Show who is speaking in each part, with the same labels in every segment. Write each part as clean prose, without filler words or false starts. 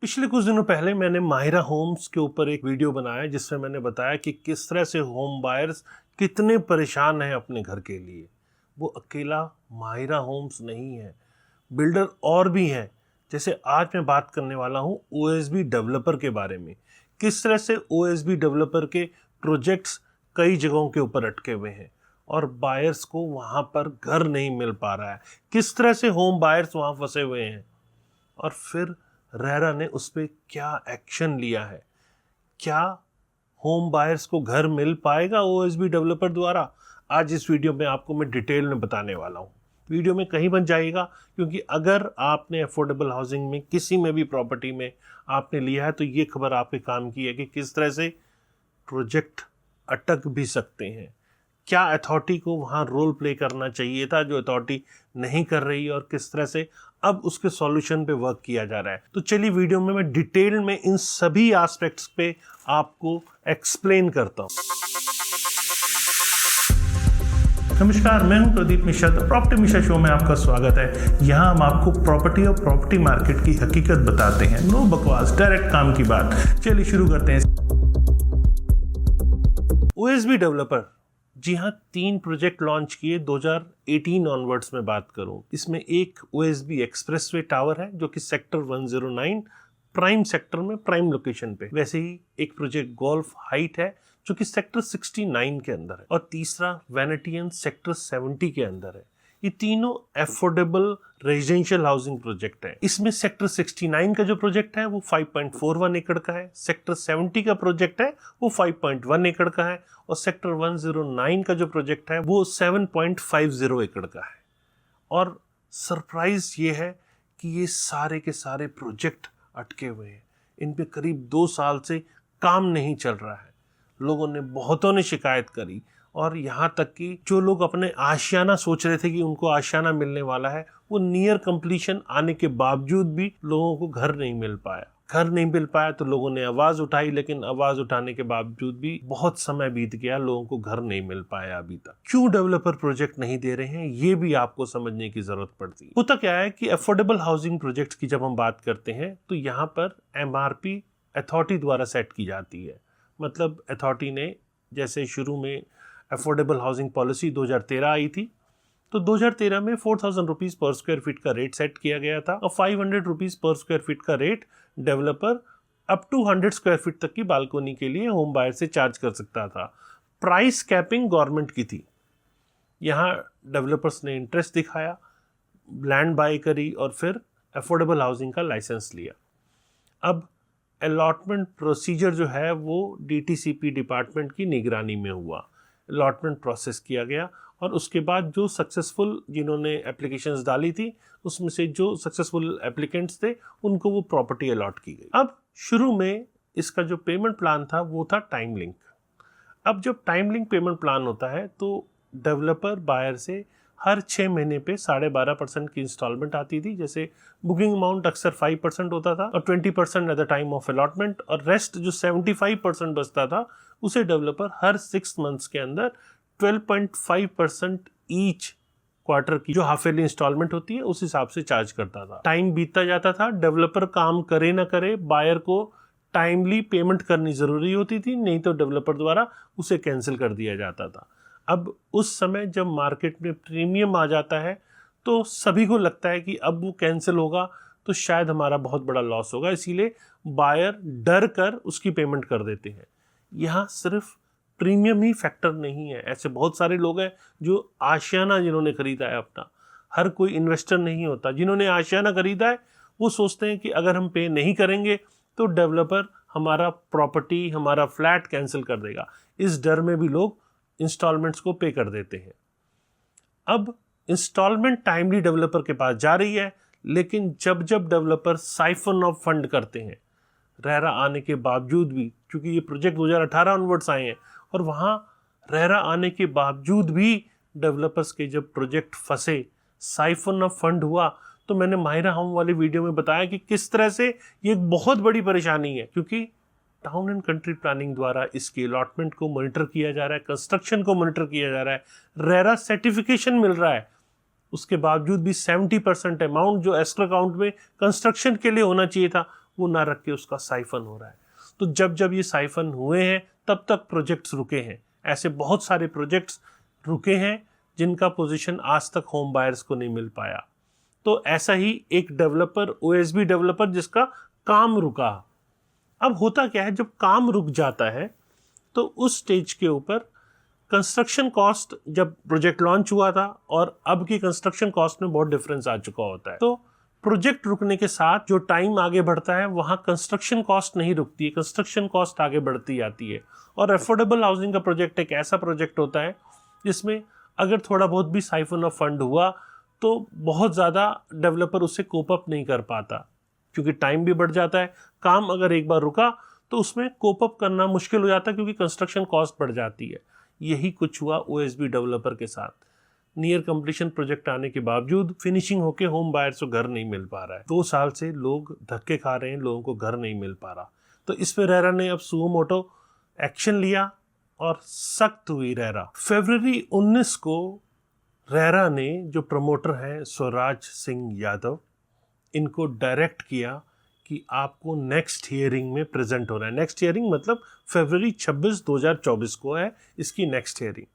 Speaker 1: पिछले कुछ दिनों पहले मैंने माहिरा होम्स के ऊपर एक वीडियो बनाया जिसमें मैंने बताया कि किस तरह से होम बायर्स कितने परेशान हैं अपने घर के लिए। वो अकेला माहिरा होम्स नहीं है, बिल्डर और भी हैं। जैसे आज मैं बात करने वाला हूँ ओएसबी डेवलपर के बारे में। किस तरह से ओएसबी डेवलपर के प्रोजेक्ट्स कई जगहों के ऊपर अटके हुए हैं और बायर्स को वहाँ पर घर नहीं मिल पा रहा है। किस तरह से होम बायर्स वहाँ फंसे हुए हैं और फिर रेरा ने उस पर क्या एक्शन लिया है। क्या होम बायर्स को घर मिल पाएगा ओएसबी डेवलपर द्वारा? आज इस वीडियो में आपको मैं डिटेल में बताने वाला हूँ। वीडियो में कहीं बन जाइएगा, क्योंकि अगर आपने अफोर्डेबल हाउसिंग में किसी में भी प्रॉपर्टी में आपने लिया है तो ये खबर आपके काम की है कि किस तरह से प्रोजेक्ट अटक भी सकते हैं। क्या अथॉरिटी को वहाँ रोल प्ले करना चाहिए था जो अथॉरिटी नहीं कर रही है, और किस तरह से अब उसके सॉल्यूशन पे वर्क किया जा रहा है। तो चलिए वीडियो में मैं डिटेल में इन सभी एस्पेक्ट्स पे आपको एक्सप्लेन करता हूँ। नमस्कार, मैं हूं Pradeep Mishra. The property Mishra show में आपका स्वागत है। यहाँ हम आपको प्रॉपर्टी और प्रॉपर्टी मार्केट की हकीकत बताते हैं। नो बकवास, डायरेक्ट काम की बात। चलिए शुरू करते हैं। ओएसबी डेवलपर, जी हाँ, 3 प्रोजेक्ट लॉन्च किए 2018 ऑनवर्ड्स में बात करूं। इसमें एक ओएसबी एक्सप्रेसवे टावर है जो कि सेक्टर 109 प्राइम सेक्टर में प्राइम लोकेशन पे। वैसे ही एक प्रोजेक्ट गोल्फ हाइट है जो कि सेक्टर 69 के अंदर है, और तीसरा वैनिटियन सेक्टर 70 के अंदर है। ये तीनों एफोर्डेबल रेजिडेंशियल हाउसिंग प्रोजेक्ट है। इसमें सेक्टर 69 का जो प्रोजेक्ट है वो 5.41 एकड़ का है, सेक्टर 70 का प्रोजेक्ट है वो 5.1 एकड़ का है, और सेक्टर 109 का जो प्रोजेक्ट है वो 7.50 एकड़ का है। और सरप्राइज ये है कि ये सारे के सारे प्रोजेक्ट अटके हुए हैं। इन पे करीब 2 साल से काम नहीं चल रहा है। लोगों ने, बहुतों ने शिकायत करी, और यहाँ तक कि जो लोग अपने आशियाना सोच रहे थे कि उनको आशियाना मिलने वाला है, वो नियर कंप्लीशन आने के बावजूद भी लोगों को घर नहीं मिल पाया। घर नहीं मिल पाया तो लोगों ने आवाज उठाई, लेकिन आवाज उठाने के बावजूद भी बहुत समय बीत गया, लोगों को घर नहीं मिल पाया अभी तक। क्यों डेवलपर प्रोजेक्ट नहीं दे रहे हैं, ये भी आपको समझने की जरूरत पड़ती है। होता क्या है कि अफोर्डेबल हाउसिंग प्रोजेक्ट्स की जब हम बात करते हैं तो यहाँ पर एमआरपी अथॉरिटी द्वारा सेट की जाती है। मतलब अथॉरिटी ने, जैसे शुरू में अफोर्डेबल हाउसिंग पॉलिसी 2013 आई थी, तो 2013 में 4000 रुपीज पर स्क्वायर फीट का रेट सेट किया गया था, और 500 रुपीज पर स्क्वायर फीट का rate developer up to 100 square feet तक की बालकोनी के लिए होम बायर से चार्ज कर सकता था। प्राइस कैपिंग गवर्नमेंट की थी। यहाँ डेवलपर्स ने इंटरेस्ट दिखाया, लैंड बाय करी, और फिर अफोर्डेबल हाउसिंग का लाइसेंस लिया। अब अलॉटमेंट प्रोसीजर जो है वो डीटीसीपी डिपार्टमेंट की निगरानी में हुआ। अलॉटमेंट प्रोसेस किया गया, और उसके बाद जो सक्सेसफुल, जिन्होंने एप्लीकेशंस डाली थी, उसमें से जो सक्सेसफुल एप्लीकेंट्स थे उनको वो प्रॉपर्टी अलॉट की गई। अब शुरू में इसका जो पेमेंट प्लान था वो था टाइम लिंक। अब जब टाइम लिंक पेमेंट प्लान होता है तो डेवलपर बायर से हर 6 महीने पे 12.5% की इंस्टॉलमेंट आती थी। जैसे बुकिंग अमाउंट अक्सर 5% होता था, और 20% at the time of allotment, और रेस्ट जो 75% बचता था उसे डेवलपर हर 6 मंथ्स के अंदर 12.5% ईच क्वार्टर की जो हाफ ईयरली इंस्टॉलमेंट होती है उस हिसाब से चार्ज करता था। टाइम बीतता जाता था, डेवलपर काम करे ना करे, बायर को टाइमली पेमेंट करनी जरूरी होती थी, नहीं तो डेवलपर द्वारा उसे कैंसिल कर दिया जाता था। अब उस समय जब मार्केट में प्रीमियम आ जाता है तो सभी को लगता है कि अब वो कैंसिल होगा तो शायद हमारा बहुत बड़ा लॉस होगा, इसीलिए बायर डर कर उसकी पेमेंट कर देते हैं। यहाँ सिर्फ प्रीमियम ही फैक्टर नहीं है, ऐसे बहुत सारे लोग हैं जो आशियाना जिन्होंने खरीदा है अपना। हर कोई इन्वेस्टर नहीं होता। जिन्होंने आशियाना खरीदा है वो सोचते हैं कि अगर हम पे नहीं करेंगे तो डेवलपर हमारा प्रॉपर्टी, हमारा फ्लैट कैंसिल कर देगा। इस डर में भी लोग इंस्टॉलमेंट्स को पे कर देते हैं। अब इंस्टॉलमेंट टाइमली डेवलपर के पास जा रही है, लेकिन जब जब डेवलपर साइफन ऑफ फंड करते हैं, रेरा आने के बावजूद भी, क्योंकि ये प्रोजेक्ट 2018 ऑनवर्ड्स आए हैं, और वहाँ रेरा आने के बावजूद भी डेवलपर्स के जब प्रोजेक्ट फंसे, साइफन ऑफ फंड हुआ, तो मैंने माहिरा होम वाली वीडियो में बताया कि किस तरह से ये एक बहुत बड़ी परेशानी है। क्योंकि टाउन एंड कंट्री प्लानिंग द्वारा इसके अलॉटमेंट को मॉनिटर किया जा रहा है, कंस्ट्रक्शन को मॉनिटर किया जा रहा है, रेरा सर्टिफिकेशन मिल रहा है, उसके बावजूद भी 70% अमाउंट जो एस्क्रो अकाउंट में कंस्ट्रक्शन के लिए होना चाहिए था वो ना रख के उसका साइफन हो रहा है। तो जब जब ये साइफन हुए हैं तब तक प्रोजेक्ट्स रुके हैं। ऐसे बहुत सारे प्रोजेक्ट्स रुके हैं जिनका पोजीशन आज तक होम बायर्स को नहीं मिल पाया। तो ऐसा ही एक डेवलपर, ओएसबी डेवलपर जिसका काम रुका। अब होता क्या है, जब काम रुक जाता है तो उस स्टेज के ऊपर कंस्ट्रक्शन कॉस्ट, जब प्रोजेक्ट लॉन्च हुआ था और अब की कंस्ट्रक्शन कॉस्ट में बहुत डिफरेंस आ चुका होता है। तो प्रोजेक्ट रुकने के साथ जो टाइम आगे बढ़ता है वहां कंस्ट्रक्शन कॉस्ट नहीं रुकती है, कंस्ट्रक्शन कॉस्ट आगे बढ़ती जाती है। और अफोर्डेबल हाउसिंग का प्रोजेक्ट एक ऐसा प्रोजेक्ट होता है जिसमें अगर थोड़ा बहुत भी साइफन ऑफ फंड हुआ तो बहुत ज़्यादा डेवलपर उससे कोप अप नहीं कर पाता, क्योंकि टाइम भी बढ़ जाता है। काम अगर एक बार रुका तो उसमें कोप अप करना मुश्किल हो जाता है, क्योंकि कंस्ट्रक्शन कॉस्ट बढ़ जाती है। यही कुछ हुआ ओएसबी डेवलपर के साथ। नियर कंप्लीशन प्रोजेक्ट आने के बावजूद फिनिशिंग होके होम बायर्स को घर नहीं मिल पा रहा है। 2 साल से लोग धक्के खा रहे हैं, लोगों को घर नहीं मिल पा रहा। तो इस पे रेरा ने अब सुओ मोटो एक्शन लिया और सख्त हुई रेरा। फरवरी 19 को रेरा ने, जो प्रमोटर हैं स्वराज सिंह यादव, इनको डायरेक्ट किया कि आपको नेक्स्ट हियरिंग में प्रेजेंट होना है। नेक्स्ट हियरिंग मतलब फरवरी 26, 2024 को है इसकी नेक्स्ट हियरिंग।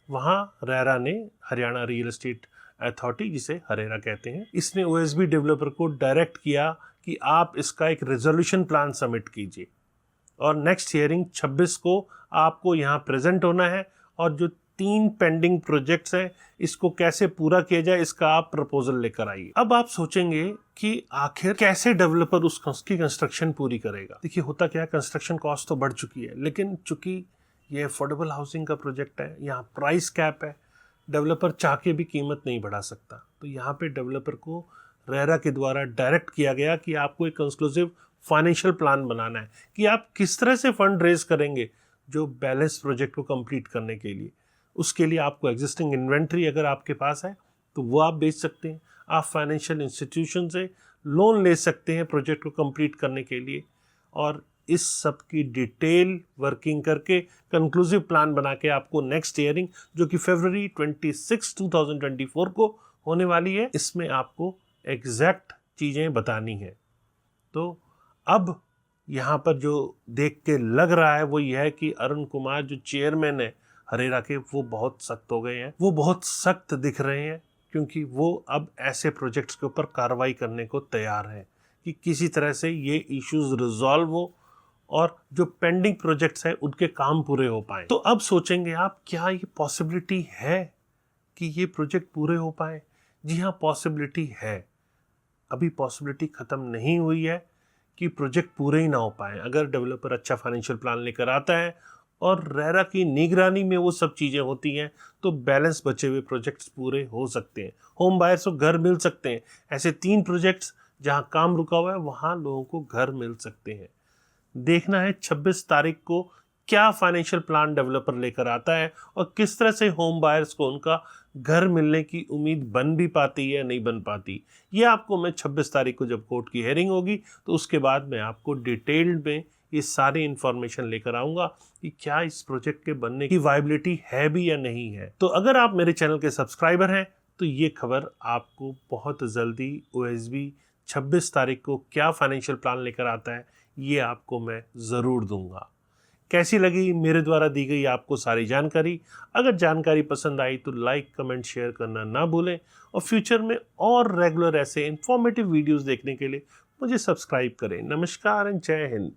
Speaker 1: वहाँ रेरा ने, हरियाणा रियल एस्टेट अथॉरिटी जिसे हरेरा कहते हैं, इसने ओएसबी डेवलपर को डायरेक्ट किया कि आप इसका एक रेजोल्यूशन प्लान सबमिट कीजिए और नेक्स्ट हियरिंग 26 को आपको यहाँ प्रेजेंट होना है, और जो 3 पेंडिंग प्रोजेक्ट्स हैं इसको कैसे पूरा किया जाए इसका आप प्रपोजल लेकर आइए। अब आप सोचेंगे कि आखिर कैसे डेवलपर उसकी कंस्ट्रक्शन पूरी करेगा। देखिए होता क्या है, कंस्ट्रक्शन कॉस्ट तो बढ़ चुकी है, लेकिन चूंकि ये अफोर्डेबल हाउसिंग का प्रोजेक्ट है, यहाँ प्राइस कैप है, डेवलपर चाह के भी कीमत नहीं बढ़ा सकता। तो यहाँ पे डेवलपर को रेरा के द्वारा डायरेक्ट किया गया कि आपको एक कंक्लूसिव फाइनेंशियल प्लान बनाना है कि आप किस तरह से फंड रेज करेंगे जो बैलेंस प्रोजेक्ट को कंप्लीट करने के लिए। उसके लिए आपको एग्जिस्टिंग इन्वेंट्री अगर आपके पास है तो वो आप बेच सकते हैं, आप फाइनेंशियल इंस्टीट्यूशन से लोन ले सकते हैं प्रोजेक्ट को कंप्लीट करने के लिए, और इस सब की डिटेल वर्किंग करके कंक्लूसिव प्लान बना के आपको नेक्स्ट हियरिंग, जो कि फरवरी 26, 2024 को होने वाली है, इसमें आपको एग्जैक्ट चीज़ें बतानी है। तो अब यहाँ पर जो देख के लग रहा है वो यह है कि अरुण कुमार जो चेयरमैन है हरेरा के, वो बहुत सख्त हो गए हैं, वो बहुत सख्त दिख रहे हैं, क्योंकि वो अब ऐसे प्रोजेक्ट्स के ऊपर कार्रवाई करने को तैयार हैं कि किसी तरह से ये इश्यूज रिजॉल्व हो और जो पेंडिंग प्रोजेक्ट्स हैं उनके काम पूरे हो पाए। तो अब सोचेंगे आप, क्या ये पॉसिबिलिटी है कि ये प्रोजेक्ट पूरे हो पाए? जी हाँ, पॉसिबिलिटी है। अभी पॉसिबिलिटी ख़त्म नहीं हुई है कि प्रोजेक्ट पूरे ही ना हो पाए। अगर डेवलपर अच्छा फाइनेंशियल प्लान लेकर आता है और रेरा की निगरानी में वो सब चीज़ें होती हैं तो बैलेंस बचे हुए प्रोजेक्ट्स पूरे हो सकते हैं, होम बायर्स को घर मिल सकते हैं। ऐसे 3 प्रोजेक्ट्स जहां काम रुका हुआ है वहां लोगों को घर मिल सकते हैं। देखना है 26 तारीख को क्या फाइनेंशियल प्लान डेवलपर लेकर आता है और किस तरह से होम बायर्स को उनका घर मिलने की उम्मीद बन भी पाती है या नहीं बन पाती। ये आपको मैं 26 तारीख को जब कोर्ट की हेयरिंग होगी तो उसके बाद मैं आपको डिटेल्ड में ये सारी इंफॉर्मेशन लेकर आऊँगा कि क्या इस प्रोजेक्ट के बनने की वायबिलिटी है भी या नहीं है। तो अगर आप मेरे चैनल के सब्सक्राइबर हैं तो ये खबर आपको बहुत जल्दी ओएसबी 26 तारीख को क्या फाइनेंशियल प्लान लेकर आता है ये आपको मैं ज़रूर दूंगा। कैसी लगी मेरे द्वारा दी गई आपको सारी जानकारी? अगर जानकारी पसंद आई तो लाइक, कमेंट, शेयर करना ना भूलें और फ्यूचर में और रेगुलर ऐसे इंफॉर्मेटिव वीडियोस देखने के लिए मुझे सब्सक्राइब करें। नमस्कार एंड जय हिंद।